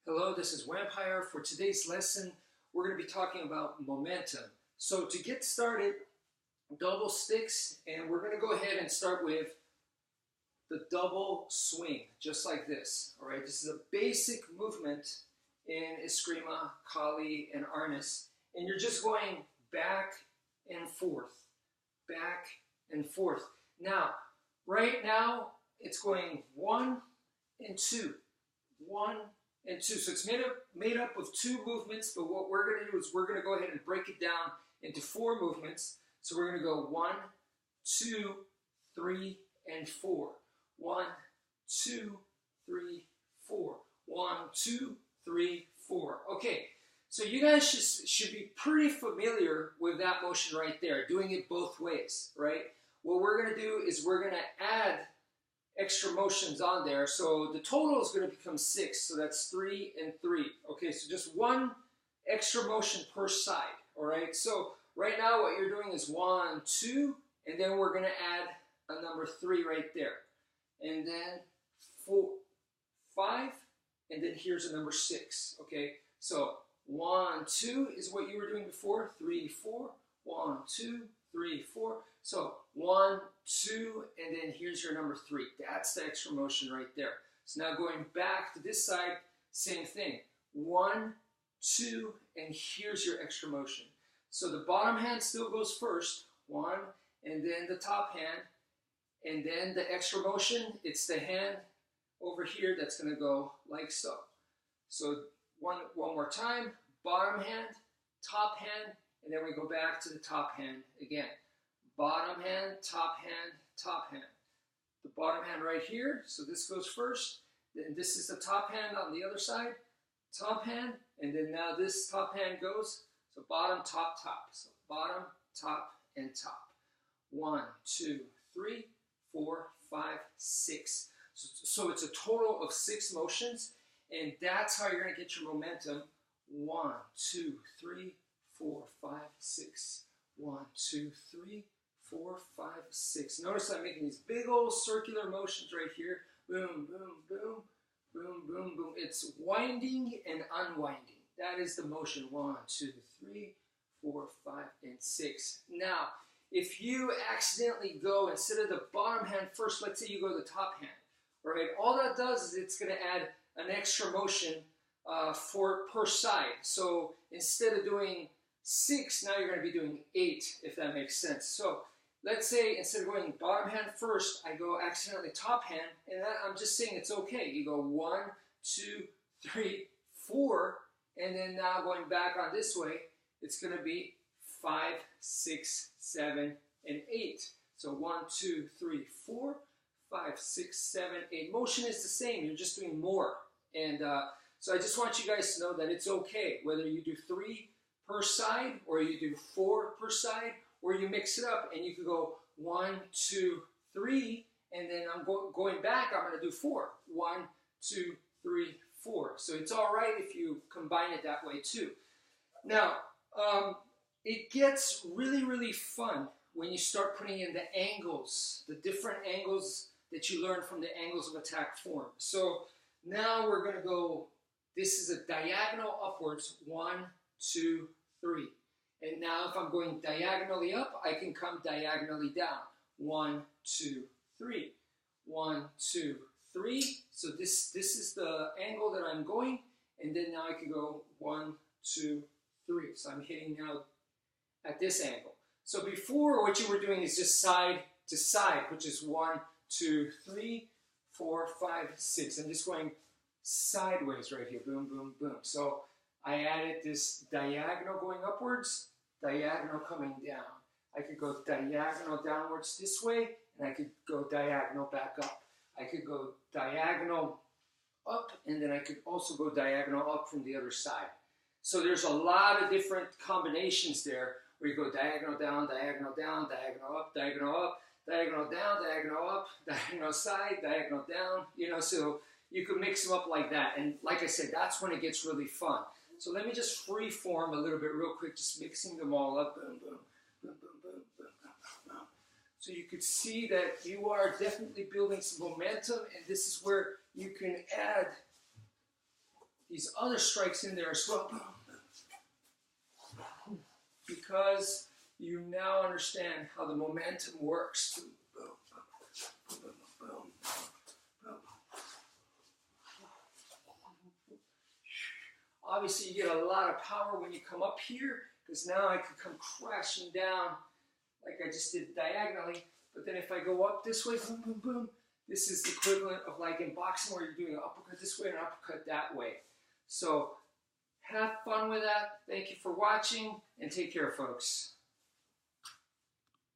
Hello, this is wmpyr. For today's lesson, we're going to be talking about momentum. So to get started, double sticks, and we're going to go ahead and start with the double swing, just like this. All right, this is a basic movement in Eskrima, Kali, and Arnis, and you're just going back and forth, back and forth. Now, right now, it's going 1 and 2, 1 and 2. So it's made up of 2 movements, but what we're going to do is we're going to go ahead and break it down into 4 movements. So we're going to go 1, 2, 3, and 4. 1, 2, 3, 4. 1, 2, 3, 4. Okay, so you guys should be pretty familiar with that motion right there, doing it both ways, right? What we're going to do is we're going to add extra motions on there. So the total is going to become 6. So that's 3 and 3. Okay, so just 1 extra motion per side. All right, so right now what you're doing is 1, 2, and then we're going to add a number 3 right there. And then 4, 5, and then here's a number 6. Okay, so 1, 2 is what you were doing before. 3, 4. 1, 2, 3, 4. So 1, 2, and then here's your number 3. That's the extra motion right there. So now going back to this side, same thing. 1, 2, and here's your extra motion. So the bottom hand still goes first. 1, and then the top hand, and then the extra motion, it's the hand over here that's going to go like so. So one more time, bottom hand, top hand, and then we go back to the top hand again. Bottom hand, top hand, top hand. The bottom hand right here, so this goes first. Then this is the top hand on the other side. Top hand, and then now this top hand goes. So bottom, top, top. So bottom, top, and top. 1, 2, 3, 4, 5, 6. So it's a total of 6 motions, and that's how you're going to get your momentum. 1, 2, 3, 4, 5, 6. 1, 2, 3, 4, 5, 6. Notice I'm making these big old circular motions right here. Boom, boom, boom, boom, boom, boom. It's winding and unwinding. That is the motion. 1, 2, 3, 4, 5, and 6. Now, if you accidentally go, instead of the bottom hand first, let's say you go to the top hand. All right, all that does is it's going to add an extra motion per side. So instead of doing 6, now you're going to be doing 8, if that makes sense. So let's say instead of going bottom hand first, I go accidentally top hand, and I'm just saying it's okay. You go 1, 2, 3, 4, and then now going back on this way, it's going to be 5, 6, 7, and 8. So 1, 2, 3, 4, 5, 6, 7, 8. Motion is the same. You're just doing more. And so I just want you guys to know that it's okay whether you do 3 per side, or you do 4 per side, or you mix it up and you could go 1, 2, 3, and then I'm going back, I'm going to do 4. 1, 2, 3, 4. So it's all right if you combine it that way too. Now, it gets really, really fun when you start putting in the angles, the different angles that you learn from the angles of attack form. So now we're going to go, this is a diagonal upwards, 1, 2, 3. And now if I'm going diagonally up, I can come diagonally down. 1, 2, 3. 1, 2, 3. So this is the angle that I'm going. And then now I can go 1, 2, 3. So I'm hitting now at this angle. So before, what you were doing is just side to side, which is 1, 2, 3, 4, 5, 6. I'm just going sideways right here. Boom, boom, boom. So I added this diagonal going upwards, diagonal coming down. I could go diagonal downwards this way, and I could go diagonal back up. I could go diagonal up, and then I could also go diagonal up from the other side. So there's a lot of different combinations there, where you go diagonal down, diagonal down, diagonal up, diagonal up, diagonal down, diagonal up, diagonal side, diagonal down, you know, so you can mix them up like that. And like I said, that's when it gets really fun. So let me just free form a little bit real quick, just mixing them all up. Boom, boom, boom, boom, boom, boom, boom, boom. So you could see that you are definitely building some momentum, and this is where you can add these other strikes in there as well. Because you now understand how the momentum works. Obviously, you get a lot of power when you come up here, because now I can come crashing down like I just did diagonally. But then if I go up this way, boom, boom, boom, this is the equivalent of like in boxing where you're doing an uppercut this way and an uppercut that way. So have fun with that. Thank you for watching, and take care, folks.